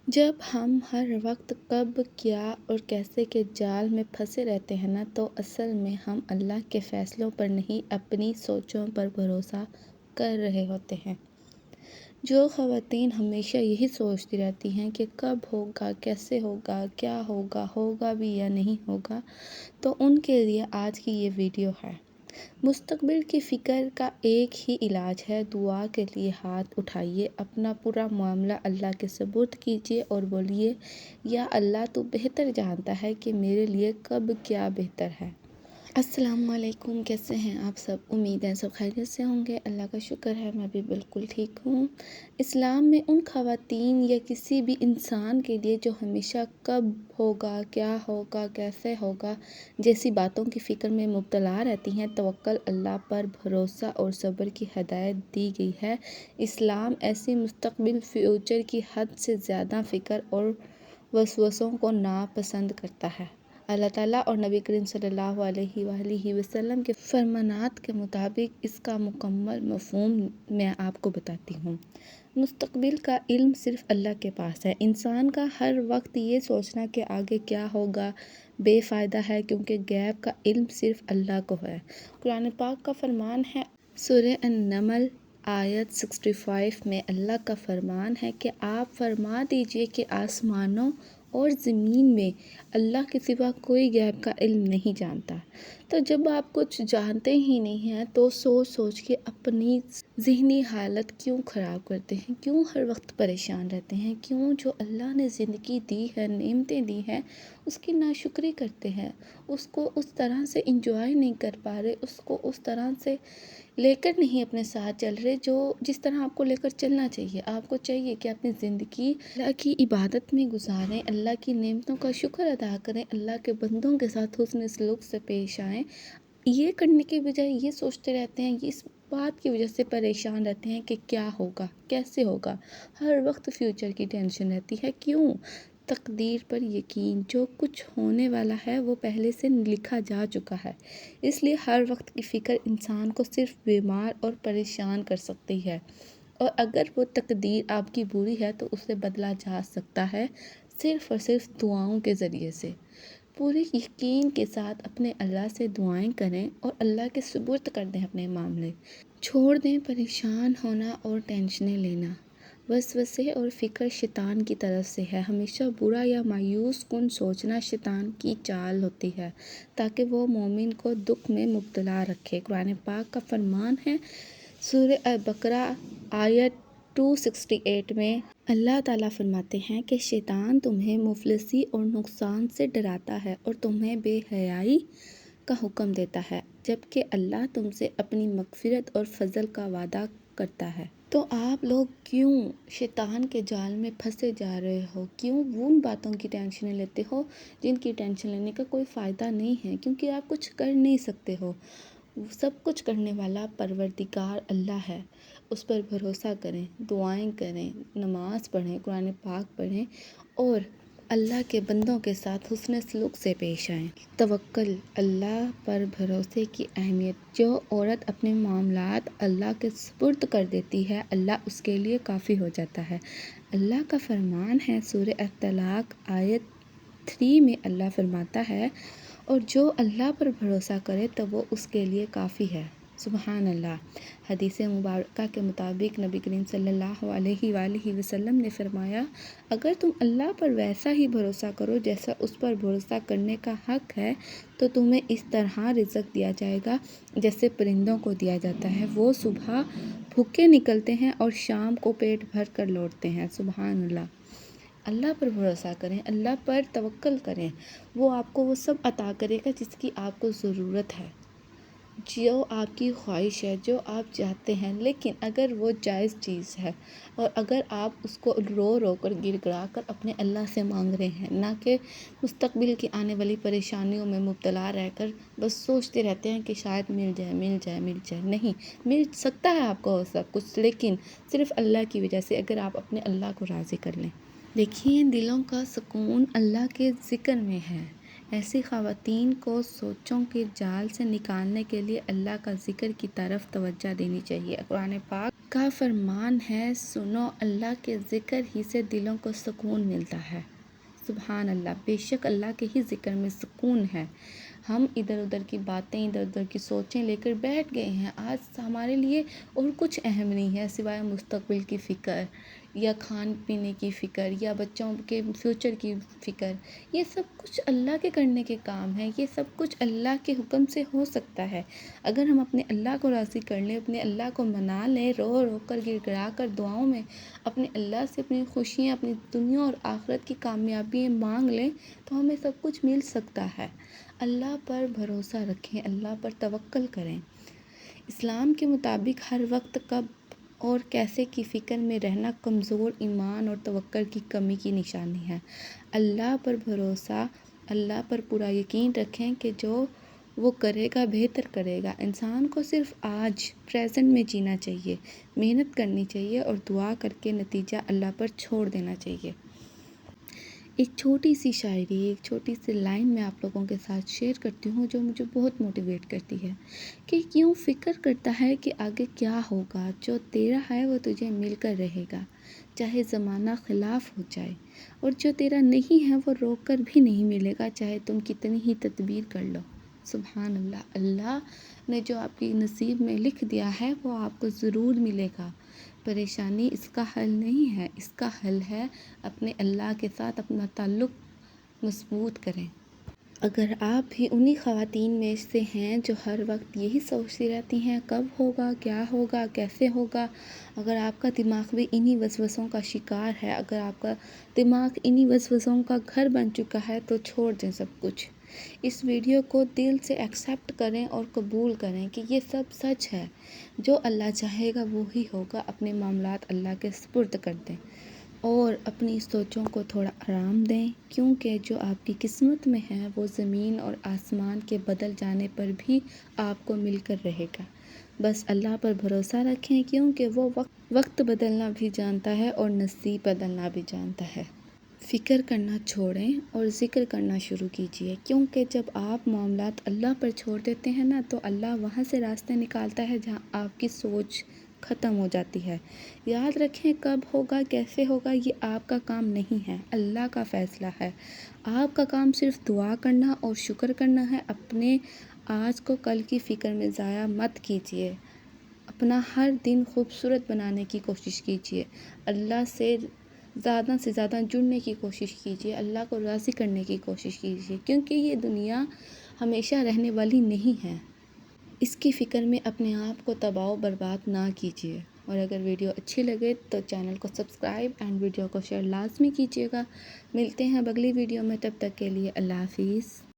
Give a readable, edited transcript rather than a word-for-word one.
جب ہم ہر وقت کب، کیا اور کیسے کے جال میں پھنسے رہتے ہیں تو اصل میں ہم اللہ کے فیصلوں پر نہیں اپنی سوچوں پر بھروسہ کر رہے ہوتے ہیں۔ جو خواتین ہمیشہ یہی سوچتی رہتی ہیں کہ کب ہوگا، کیسے ہوگا، کیا ہوگا، ہوگا بھی یا نہیں ہوگا، تو ان کے لیے آج کی یہ ویڈیو ہے۔ مستقبل کی فکر کا ایک ہی علاج ہے، دعا کے لیے ہاتھ اٹھائیے، اپنا پورا معاملہ اللہ کے سپرد کیجیے اور بولیے، یا اللہ تو بہتر جانتا ہے کہ میرے لیے کب کیا بہتر ہے۔ السلام علیکم، کیسے ہیں آپ سب؟ امید ہے سب خیریت سے ہوں گے۔ اللہ کا شکر ہے میں بھی بالکل ٹھیک ہوں۔ اسلام میں ان خواتین یا کسی بھی انسان کے لیے جو ہمیشہ کب ہوگا، کیا ہوگا، کیسے ہوگا جیسی باتوں کی فکر میں مبتلا رہتی ہیں، توکل اللہ پر بھروسہ اور صبر کی ہدایت دی گئی ہے۔ اسلام ایسی مستقبل فیوچر کی حد سے زیادہ فکر اور وسوسوں کو ناپسند کرتا ہے۔ اللہ تعالیٰ اور نبی کریم صلی اللہ علیہ وآلہ وسلم کے فرمانات کے مطابق اس کا مکمل مفہوم میں آپ کو بتاتی ہوں۔ مستقبل کا علم صرف اللہ کے پاس ہے۔ انسان کا ہر وقت یہ سوچنا کہ آگے کیا ہوگا بے فائدہ ہے، کیونکہ غیب کا علم صرف اللہ کو ہے۔ قرآن پاک کا فرمان ہے، سورہ النمل آیت 65 میں اللہ کا فرمان ہے کہ آپ فرما دیجئے کہ آسمانوں اور زمین میں اللہ کے سوا کوئی غیب کا علم نہیں جانتا۔ تو جب آپ کچھ جانتے ہی نہیں ہیں تو سوچ سوچ کے اپنی ذہنی حالت کیوں خراب کرتے ہیں؟ کیوں ہر وقت پریشان رہتے ہیں؟ کیوں جو اللہ نے زندگی دی ہے، نعمتیں دی ہیں، اس کی ناشکری کرتے ہیں؟ اس کو اس طرح سے انجوائے نہیں کر پا رہے، اس کو اس طرح سے لے کر نہیں اپنے ساتھ چل رہے جس طرح آپ کو لے کر چلنا چاہیے۔ آپ کو چاہیے کہ اپنی زندگی اللہ کی عبادت میں گزاریں، اللہ کی نعمتوں کا شکر ادا کریں، اللہ کے بندوں کے ساتھ حسن سلوک سے پیش آئیں۔ یہ کرنے کے بجائے یہ سوچتے رہتے ہیں، اس بات کی وجہ سے پریشان رہتے ہیں کہ کیا ہوگا، کیسے ہوگا، ہر وقت فیوچر کی ٹینشن رہتی ہے۔ کیوں؟ تقدیر پر یقین، جو کچھ ہونے والا ہے وہ پہلے سے لکھا جا چکا ہے، اس لیے ہر وقت کی فکر انسان کو صرف بیمار اور پریشان کر سکتی ہے، اور اگر وہ تقدیر آپ کی بری ہے تو اسے بدلا جا سکتا ہے صرف اور صرف دعاؤں کے ذریعے سے۔ پورے یقین کے ساتھ اپنے اللہ سے دعائیں کریں اور اللہ کے سپرد کر دیں اپنے معاملے، چھوڑ دیں پریشان ہونا اور ٹینشنیں لینا۔ وسوسے اور فکر شیطان کی طرف سے ہے۔ ہمیشہ برا یا مایوس کن سوچنا شیطان کی چال ہوتی ہے تاکہ وہ مومن کو دکھ میں مبتلا رکھے۔ قرآن پاک کا فرمان ہے، سورہ البقرہ آیت 268 میں اللہ تعالیٰ فرماتے ہیں کہ شیطان تمہیں مفلسی اور نقصان سے ڈراتا ہے اور تمہیں بے حیائی کا حکم دیتا ہے، جبکہ اللہ تم سے اپنی مغفرت اور فضل کا وعدہ کرتا ہے۔ تو آپ لوگ کیوں شیطان کے جال میں پھنسے جا رہے ہو؟ کیوں ان باتوں کی ٹینشنیں لیتے ہو جن کی ٹینشن لینے کا کوئی فائدہ نہیں ہے؟ کیونکہ آپ کچھ کر نہیں سکتے ہو۔ سب کچھ کرنے والا پروردگار اللہ ہے، اس پر بھروسہ کریں، دعائیں کریں، نماز پڑھیں، قرآن پاک پڑھیں اور اللہ کے بندوں کے ساتھ حسن سلوک سے پیش آئیں۔ توکل اللہ پر بھروسے کی اہمیت، جو عورت اپنے معاملات اللہ کے سپرد کر دیتی ہے، اللہ اس کے لیے کافی ہو جاتا ہے۔ اللہ کا فرمان ہے، سورہ الطلاق آیت 3 میں اللہ فرماتا ہے، اور جو اللہ پر بھروسہ کرے تو وہ اس کے لیے کافی ہے۔ سبحان اللہ۔ حدیث مبارکہ کے مطابق نبی کریم صلی اللہ علیہ وآلہ وسلم نے فرمایا، اگر تم اللہ پر ویسا ہی بھروسہ کرو جیسا اس پر بھروسہ کرنے کا حق ہے تو تمہیں اس طرح رزق دیا جائے گا جیسے پرندوں کو دیا جاتا ہے۔ وہ صبح بھوکے نکلتے ہیں اور شام کو پیٹ بھر کر لوٹتے ہیں۔ سبحان اللہ۔ اللہ پر بھروسہ کریں، اللہ پر توکل کریں، وہ آپ کو وہ سب عطا کرے گا جس کی آپ کو ضرورت ہے، جو آپ کی خواہش ہے، جو آپ چاہتے ہیں۔ لیکن اگر وہ جائز چیز ہے اور اگر آپ اس کو رو رو کر گر گڑا کر اپنے اللہ سے مانگ رہے ہیں، نہ کہ مستقبل کی آنے والی پریشانیوں میں مبتلا رہ کر بس سوچتے رہتے ہیں کہ شاید مل جائے، مل جائے، مل جائے، نہیں مل سکتا ہے آپ کو سب کچھ، لیکن صرف اللہ کی وجہ سے، اگر آپ اپنے اللہ کو راضی کر لیں۔ دیکھیے، دلوں کا سکون اللہ کے ذکر میں ہے۔ ایسی خواتین کو سوچوں کے جال سے نکالنے کے لیے اللہ کا ذکر کی طرف توجہ دینی چاہیے۔ قرآن پاک کا فرمان ہے، سنو اللہ کے ذکر ہی سے دلوں کو سکون ملتا ہے۔ سبحان اللہ، بے شک اللہ کے ہی ذکر میں سکون ہے۔ ہم ادھر ادھر کی باتیں، ادھر ادھر کی سوچیں لے کر بیٹھ گئے ہیں۔ آج ہمارے لیے اور کچھ اہم نہیں ہے سوائے مستقبل کی فکر یا کھان پینے کی فکر یا بچوں کے فیوچر کی فکر۔ یہ سب کچھ اللہ کے کرنے کے کام ہیں، یہ سب کچھ اللہ کے حکم سے ہو سکتا ہے۔ اگر ہم اپنے اللہ کو راضی کر لیں، اپنے اللہ کو منا لیں، رو رو کر گر گڑا کر دعاؤں میں اپنے اللہ سے اپنی خوشیاں، اپنی دنیا اور آخرت کی کامیابی مانگ لیں تو ہمیں سب کچھ مل سکتا ہے۔ اللہ پر بھروسہ رکھیں، اللہ پر توکل کریں۔ اسلام کے مطابق ہر وقت کب اور کیسے کی فکر میں رہنا کمزور ایمان اور توکل کی کمی کی نشانی ہے۔ اللہ پر بھروسہ، اللہ پر پورا یقین رکھیں کہ جو وہ کرے گا بہتر کرے گا۔ انسان کو صرف آج پریزنٹ میں جینا چاہیے، محنت کرنی چاہیے اور دعا کر کے نتیجہ اللہ پر چھوڑ دینا چاہیے۔ ایک چھوٹی سی شاعری، ایک چھوٹی سی لائن میں آپ لوگوں کے ساتھ شیئر کرتی ہوں جو مجھے بہت موٹیویٹ کرتی ہے کہ کیوں فکر کرتا ہے کہ آگے کیا ہوگا، جو تیرا ہے وہ تجھے مل کر رہے گا، چاہے زمانہ خلاف ہو جائے، اور جو تیرا نہیں ہے وہ روک کر بھی نہیں ملے گا، چاہے تم کتنی ہی تدبیر کر لو۔ سبحان اللہ، اللہ نے جو آپ کی نصیب میں لکھ دیا ہے وہ آپ کو ضرور ملے گا۔ پریشانی اس کا حل نہیں ہے، اس کا حل ہے اپنے اللہ کے ساتھ اپنا تعلق مضبوط کریں۔ اگر آپ بھی انہی خواتین میں سے ہیں جو ہر وقت یہی سوچتی رہتی ہیں کب ہوگا، کیا ہوگا، کیسے ہوگا، اگر آپ کا دماغ بھی انہی وسوسوں کا شکار ہے، اگر آپ کا دماغ انہی وسوسوں کا گھر بن چکا ہے تو چھوڑ دیں سب کچھ۔ اس ویڈیو کو دل سے ایکسیپٹ کریں اور قبول کریں کہ یہ سب سچ ہے، جو اللہ چاہے گا وہی ہوگا۔ اپنے معاملات اللہ کے سپرد کر دیں اور اپنی سوچوں کو تھوڑا آرام دیں، کیونکہ جو آپ کی قسمت میں ہے وہ زمین اور آسمان کے بدل جانے پر بھی آپ کو مل کر رہے گا۔ بس اللہ پر بھروسہ رکھیں، کیونکہ وہ وقت بدلنا بھی جانتا ہے اور نصیب بدلنا بھی جانتا ہے۔ فکر کرنا چھوڑیں اور ذکر کرنا شروع کیجئے، کیونکہ جب آپ معاملات اللہ پر چھوڑ دیتے ہیں نا تو اللہ وہاں سے راستے نکالتا ہے جہاں آپ کی سوچ ختم ہو جاتی ہے۔ یاد رکھیں کب ہوگا، کیسے ہوگا، یہ آپ کا کام نہیں ہے، اللہ کا فیصلہ ہے۔ آپ کا کام صرف دعا کرنا اور شکر کرنا ہے۔ اپنے آج کو کل کی فکر میں ضائع مت کیجیے، اپنا ہر دن خوبصورت بنانے کی کوشش کیجیے، اللہ سے زیادہ جڑنے کی کوشش کیجیے، اللہ کو راضی کرنے کی کوشش کیجیے، کیونکہ یہ دنیا ہمیشہ رہنے والی نہیں ہے۔ اس کی فکر میں اپنے آپ کو تباہ و برباد نہ کیجیے۔ اور اگر ویڈیو اچھی لگے تو چینل کو سبسکرائب اینڈ ویڈیو کو شیئر لازمی کیجیے گا۔ ملتے ہیں اگلی ویڈیو میں، تب تک کے لیے اللہ حافظ۔